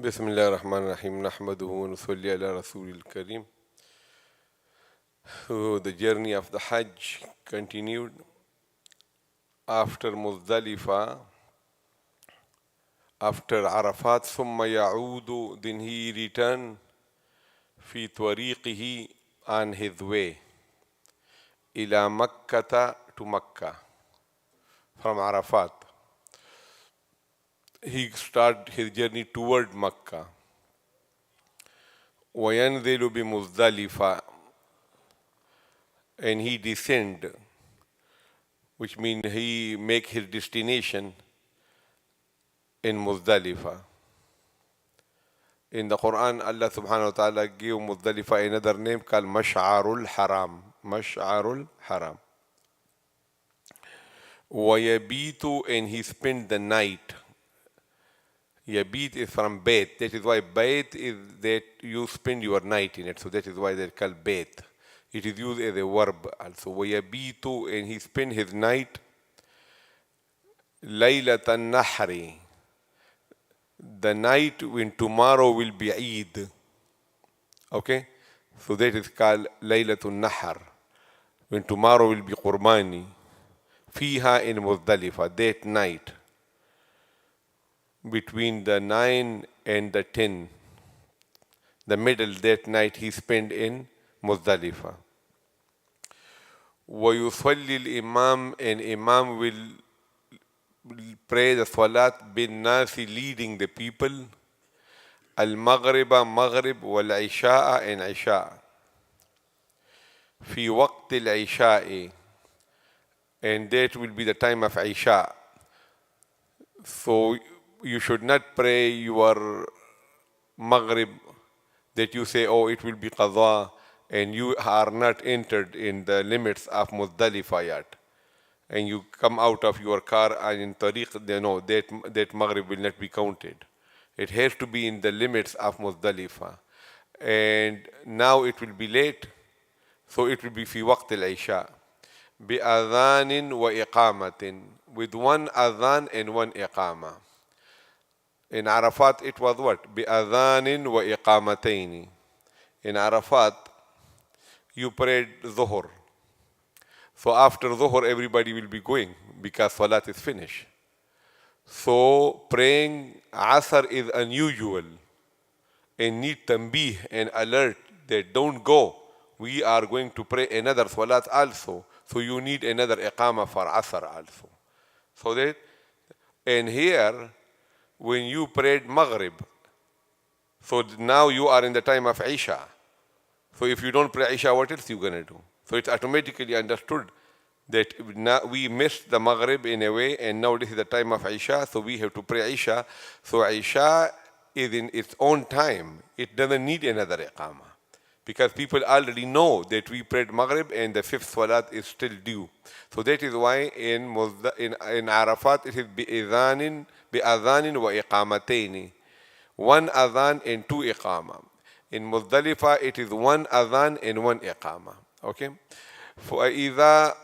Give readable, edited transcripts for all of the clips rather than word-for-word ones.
بسم الله الرحمن الرحيم نحمده ونصلي على رسول الكريم. So the journey of the Hajj continued after Muzdalifah, after Arafat. ثم يعود, then he returned في طريقه, on his way, إلى مكة, to Makkah. From Arafat he started his journey toward Makkah. وينزل بمزدلفة, and he descend, which means he make his destination in Muzdalifah. In the Quran, Allah subhanahu wa ta'ala gave Muzdalifah another name called Mash'arul Haram. Mash'arul Haram. وَيَبِيتُ, and he spent the night. Yabit is from Bayt. That is why Bayt is that you spend your night in it. So that is why they're called Bayt. It is used as a verb also. وَيَبِيتُ, and he spent his night. لَيْلَةَ النَّحْرِ, the night when tomorrow will be Eid. Okay? So that is called Laylatul Nahar, when tomorrow will be Qurbani. Fiha, in Muzdalifah, that night, between the 9 and the 10, the middle, that night he spent in Muzdalifah. وَيُصَلِّي الْإِمَامِ, and Imam will pray the Salat bin Nasi, leading the people. Al-Maghriba, Maghrib, wal-Isha'a, and Isha. Fi waqt al-Isha'i, and that will be the time of Isha. So you should not pray your Maghrib that you say, oh, it will be Qadha, and you are not entered in the limits of Muzdalifah yet, and you come out of your car and in Tariq, they know that Maghrib will not be counted. It has to be in the limits of Muzdalifah. And now it will be late, so it will be fi waqt al-Isha. بِأَذَانٍ وَإِقَامَةٍ, with one adhan and one iqama. In Arafat it was what? بِأَذَانٍ وَإِقَامَتَيْنِ. In Arafat you prayed Zuhur. So after Zuhur everybody will be going because Salat is finished. So praying Asr is unusual and need tanbih and alert that don't go. We are going to pray another Salat also. So you need another Iqamah for Asr also. So that, and here when you prayed Maghrib, so now you are in the time of Isha. So if you don't pray Isha, what else you going to do? So it's automatically understood that now we missed the Maghrib in a way, and now this is the time of Isha, so we have to pray Isha. So Isha is in its own time. It doesn't need another Iqamah, because people already know that we prayed Maghrib and the fifth Salat is still due. So that is why in Arafat it is بِأَذَانٍ وَإِقَامَتَيْنِ, one adhan and two iqama. In Muzdalifah it is one adhan and one iqama. Okay? فَإِذَا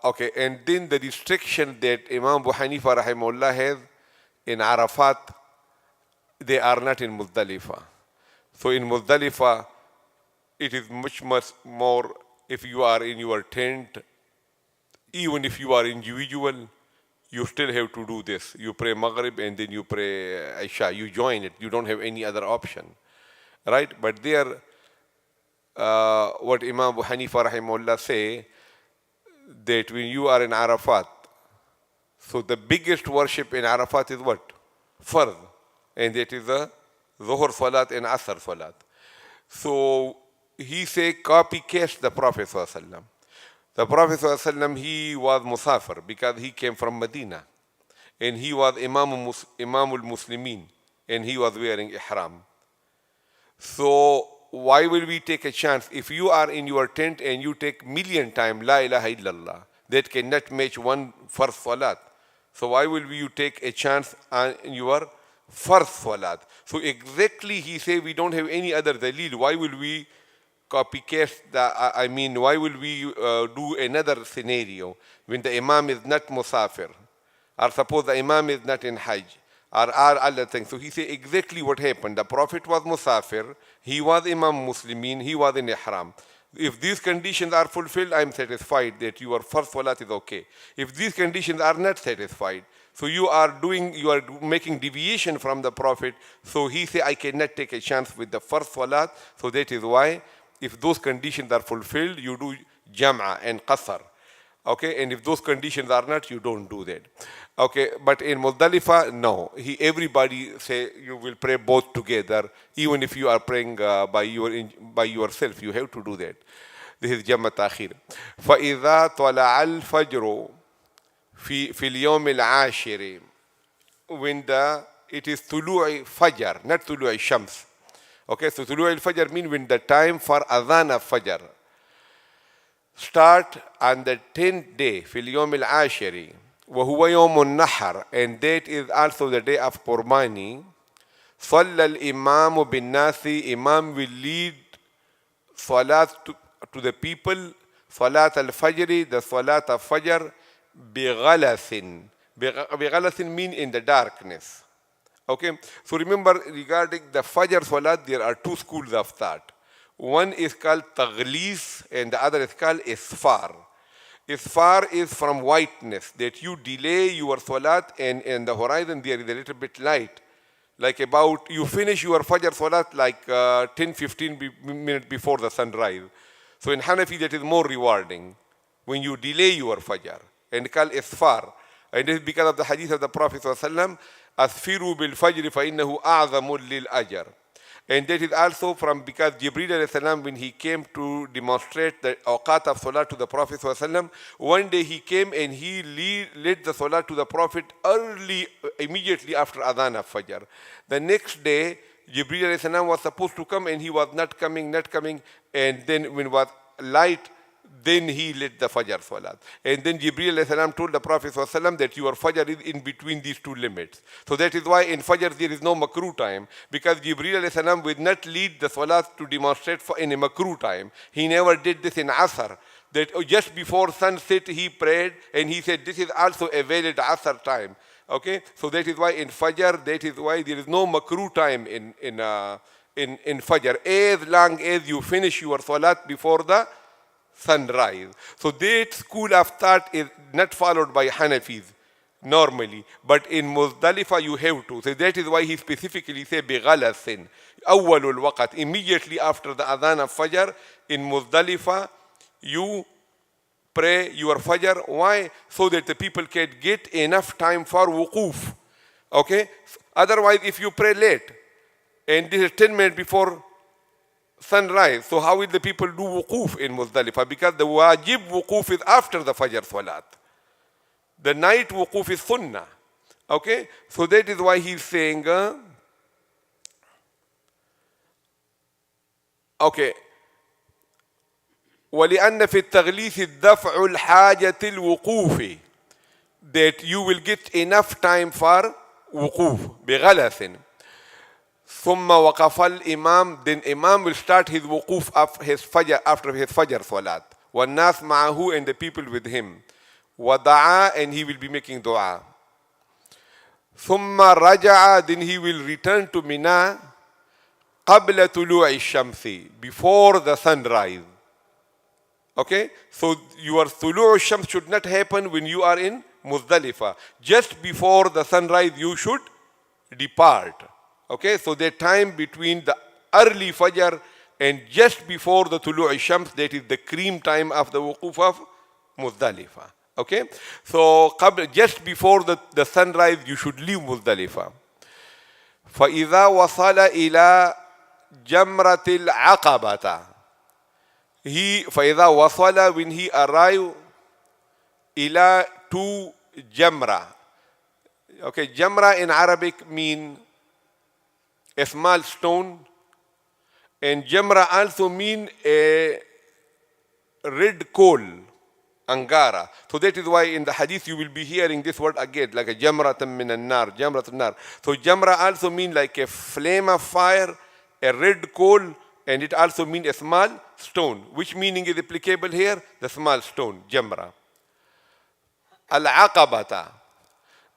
okay, and then the restriction that Imam Abu Hanifa rahimahullah has in Arafat, they are not in Muzdalifah. So in Muzdalifah, it is much more, if you are in your tent, even if you are individual, you still have to do this. You pray Maghrib and then you pray Isha. You join it. You don't have any other option. Right? But there, what Imam Abu Hanifa rahimahullah say, that when you are in Arafat, so the biggest worship in Arafat is what? Fard. And that is the Zuhur Salat and Asr Salat. So he say copycat the Prophet sallallahu alaihi wasallam. The Prophet sallallahu alaihi wasallam, he was Musafir because he came from Medina, and he was Imam al-Muslimin, and he was wearing Ihram. So why will we take a chance? If you are in your tent and you take million times La ilaha illallah, that cannot match one first Salat. So why will you take a chance on your first Salat? So exactly he say we don't have any other dalil. Why will we copycat why will we do another scenario when the Imam is not Musafir? Or suppose the Imam is not in Hajj. are other things. So he said exactly what happened. The Prophet was Musafir, he was Imam Muslimin, he was in Ihram. If these conditions are fulfilled, I am satisfied that your first salat is okay. If these conditions are not satisfied, so you are making deviation from the Prophet. So he said, I cannot take a chance with the first salat. So that is why, if those conditions are fulfilled, you do jam'a and qasr. Okay, and if those conditions are not, you don't do that. Okay, but in Muzdalifah, no. Everybody say you will pray both together, even if you are praying by yourself. You have to do that. This is Jamma Ta'khir. فَإِذَا طَلَعَ الْفَجْرُ في اليوم العاشر, when it is طلوع فجر, not طلوع الشمس. Okay, so طلوع الفجر means when the time for adhan of fajr start on the 10th day, في اليوم العاشر, وهو يوم النحر, and that is also the day of Qurbani. صلى الإمام بالناس, Imam will lead salat to the people, salat al-fajr, the salat of fajr, بغلس. بغلس mean in the darkness. Okay, so remember, regarding the fajr salat, there are two schools of thought. One is called taghlis and the other is called isfar. Isfar is from whiteness, that you delay your salat and in the horizon there is a little bit light. Like about, you finish your fajr salat like 10-15 minutes before the sunrise. So in Hanafi that is more rewarding when you delay your fajr, and called isfar. And this is because of the hadith of the Prophet ﷺ, أسفروا بالفجر فإنه أعظم للأجر. And that is also from, because Jibreel alayhi salam, when he came to demonstrate the awqat of salat to the Prophet ﷺ, one day he came and he led the salat to the Prophet early, immediately after adhan of fajr. The next day, Jibreel alayhi salam was supposed to come and he was not coming. And then when it was light, then he led the fajr salat. And then Jibreel alayhi salam told the Prophet ﷺ that your fajr is in between these two limits. So that is why in fajr there is no makruh time, because Jibreel alayhi salam will not lead the salat to demonstrate in a makruh time. He never did this in asr, that just before sunset he prayed and he said this is also a valid asr time. Okay, so that is why in fajr, that is why there is no makruh time in fajr, as long as you finish your salat before the sunrise. So that school of thought is not followed by Hanafis normally, but in Muzdalifah you have to. So that is why he specifically said بِغَلَسٍ أَوَّلُ الْوَقَتِ, immediately after the adhan of fajr in Muzdalifah you pray your fajr. Why? So that the people can get enough time for wuquf. Okay, otherwise if you pray late and this is 10 minutes before sunrise, so how will the people do wuquf in Muzdalifah? Because the wajib wuquf is after the fajr salat. The night wuquf is sunnah. Okay, so that is why he's saying okay, وَلِأَنَّ فِي التَّغْلِيثِ الدَّفْعُ الْحَاجَةِ الْوُقُوفِ, that you will get enough time for wuquf بِغَلَثٍ. ثُمَّ وَقَفَ الْإِمَامِ, then Imam will start his wuquf of his fajr, after his fajr salat. وَالنَّاسْ مَعَهُ, and the people with him. وَدَعَا, and he will be making dua. ثُمَّ رَجَعَ, then he will return to Mina قَبْلَ طُلُوعِ الشَّمْسِ, before the sunrise. Okay, so your طُلُوعُ الشَّمْس should not happen when you are in Muzdalifah. Just before the sunrise you should depart. Okay, so the time between the early fajr and just before the tulu' shams, that is the cream time of the wuquf of Muzdalifah. Okay, so just before the sunrise you should leave Muzdalifah. فَإِذَا وَصَلَ إِلَى جَمْرَةِ الْعَقَبَةِ, فَإِذَا وَصَلَ, when he arrived, إِلَى to Jamra. Okay, Jamra in Arabic mean a small stone, and Jamra also mean a red coal, angara. So that is why in the hadith you will be hearing this word again, like a jamratan min an-nar, jamratun nar. So Jamra also mean like a flame of fire, a red coal, and it also means a small stone. Which meaning is applicable here? The small stone, Jamra. Al-Aqabata.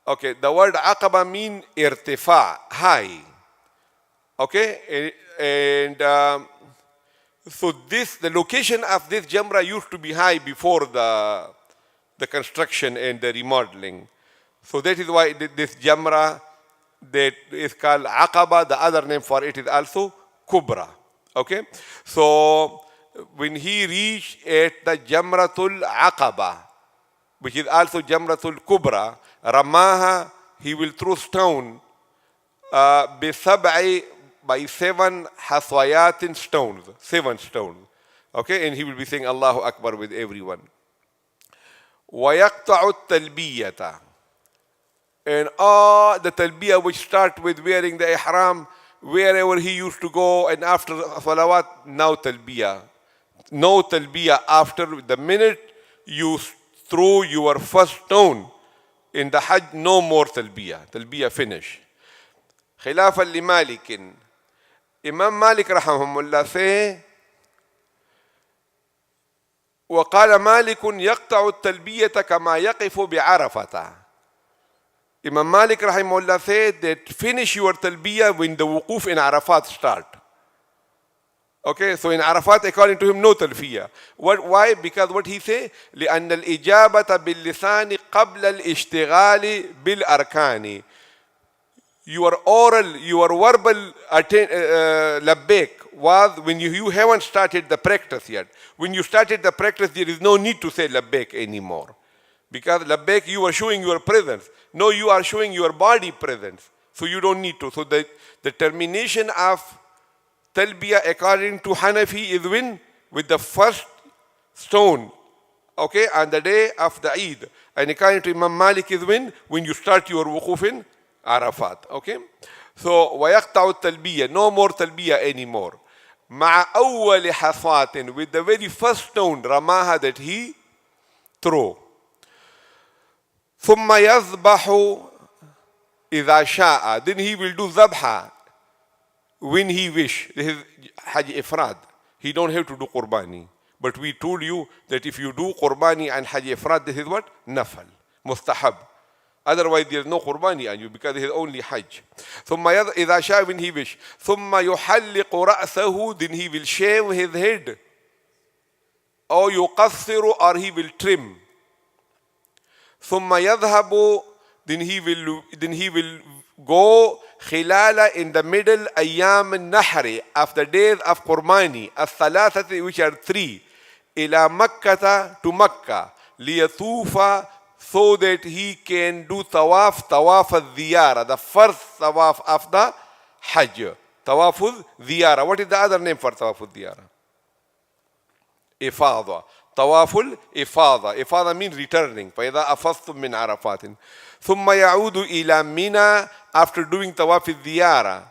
Okay, the word aqaba means irtifa, high. Okay, and so the location of this jamra used to be high before the construction and the remodeling. So that is why this jamra that is called aqaba, the other name for it is also kubra. Okay, so when he reached at the jamratul aqaba, which is also jamratul kubra, ramaha, he will throw stone بسبع by 7 haswayatin stones, 7 stones. Okay, and he will be saying Allahu Akbar with everyone. وَيَقْطَعُ التَّلْبِيَّةَ, and all the talbiyah which start with wearing the ihram, wherever he used to go, and after salawat, now talbiyah. No talbiyah after the minute you throw your first stone in the hajj, no more talbiyah. Talbiyah finish. خلافا لمالك, Imam Malik rahimahullah say, وقال مالك يقطع التلبية كما يقف بعرفة. Imam Malik rahimahullah said that finish your talbiyah when the wuquf in Arafat start. Okay, so in Arafat according to him no talbiyah. Why? Because what he say? لأن الإجابة باللسان قبل الاشتغال بالأركان. Your oral, your verbal labbaik was when you haven't started the practice yet. When you started the practice, there is no need to say labbaik anymore. Because labbaik, you are showing your presence. No, you are showing your body presence. So you don't need to. So the termination of talbiyah according to Hanafi is when? With the first stone. Okay, on the day of the Eid. And according to Imam Malik is when? When you start your wuquf in Arafat. Okay, so ويقطع التلبية, no more talbiyah anymore. مع أول حصاة, with the very first stone ramaha that he throw. ثم يذبح إذا شاء, then he will do zabha when he wish. This is Hajj Ifrad. He don't have to do qurbani. But we told you that if you do qurbani and Hajj Ifrad, this is what? Nafal, mustahab. Otherwise, there is no qurbani on you because it is only Hajj. ثم إذا شاء, when he wish. ثم يحلق رأسه, then he will shave his head. أو يقصر, or he will trim. ثم يذهب, then he will go خلال, in the middle, أيام النحر, of the days of qurbani, الثلاثة, which are 3, إلى مكة, to Makkah, ليطوف, so that he can do tawaf al-ziyara, the first tawaf of the Hajj. Tawaf al-ziyara. What is the other name for tawaf al-ziyara? Ifada. Tawaf al-ifada. Ifada means returning. فَإِذَا أَفَضْتُم مِّنْ عَرَفَاتٍ ثُمَّ يَعُودُ إِلَى مِنَى. After doing tawaf al-ziyara,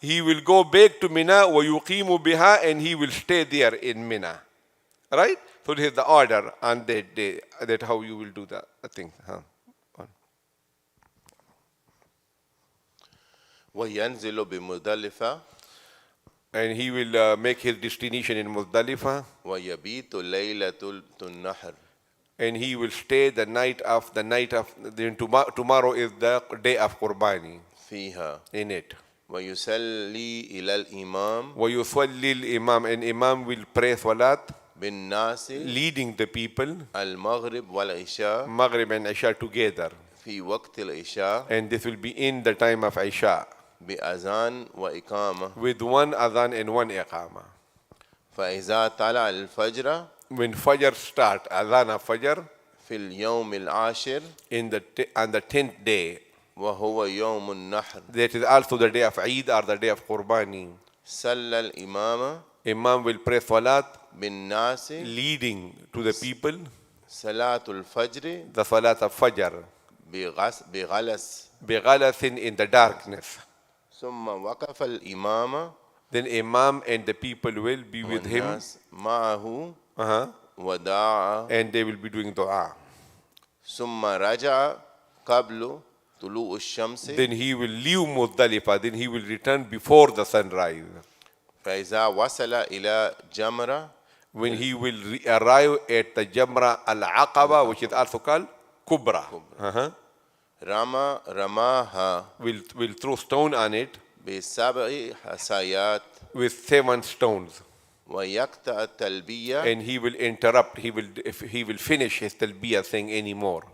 he will go back to Mina, وَيُقِيمُ بِهَا, and he will stay there in Mina. Right? So this is the order on that day, that how you will do the thing. وينزل بمزدلفة, and he will make his destination in Muzdalifah, ويبيت ليلة النحر, and he will stay the night of then tomorrow is the day of Qurbani فيها, in it. ويصلي إلى الإمام, ويصلي الإمام, and Imam will pray salat بالناس, leading the people, المغرب والعشاء, Maghrib and Isha together, في وقت العشاء, and this will be in the time of Isha, بأذان وإقامة. with one adhan and one iqama. فإذا طلع الفجر, When Fajr start, adhan of Fajr, في اليوم العاشر, on the 10th day, وهو يوم النحر, that is also the day of Eid or the day of Qurbani, صلى الإمام Imam will pray salat بالناس, leading to the people, صلاة الفجر the salat of Fajr, بغلس, بغلس, in the darkness. ثم وقف الإمام, Then Imam and the people will be with him, والناس معه, uh-huh, وداع, and they will be doing dua. ثم رجع قبل طلوع الشمس, Then he will leave Muzdalifah, then he will return before the sunrise. فإذا وصل إلى جمرة, When he will arrive at the Jamra al-Aqaba, which is also called Kubra. Uh-huh. رماها will throw stone on it ب7 حصيات with 7 stones. ويقطع التلبية And he will interrupt, he will finish his talbiyah thing anymore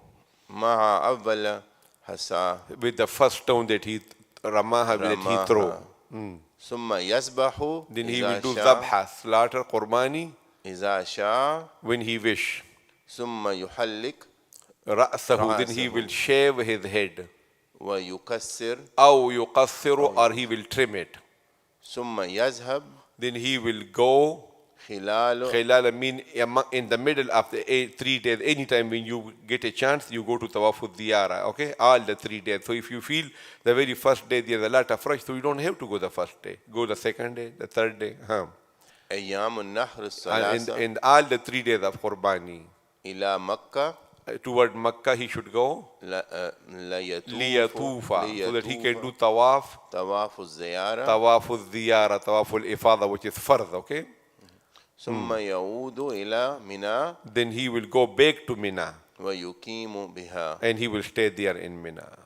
مع أول حصى with the first stone that he ramaha that he throw. رماها ثم يذبح Then he will إذا do شاء zabha, slaughter, qurbani إذا شاء when he wish. ثم يحلق رأسه, then he رأسه. will shave his head. ويكسر أو يقصر, or he will trim it. ثم يذهب Then he will go خلال خلال mean in the middle of the 3 days. Anytime when you get a chance, you go to Tawaf al-Ziyara, okay? All the 3 days. So if you feel the very first day there's a lot of rush, so you don't have to go the first day. Go the second day, the third day. أيام النحر And, الثلاثة and all the 3 days of Qurbani. إلى مكة Toward Makkah he should go. ليطوف So that he can do Tawaf. طواف الزيارة Tawaf al-Ziyara, Tawaf al-Ifada, which is fard, okay? ثم يعود إلى منى Then he will go back to Mina. ويقيم بها And he will stay there in Mina.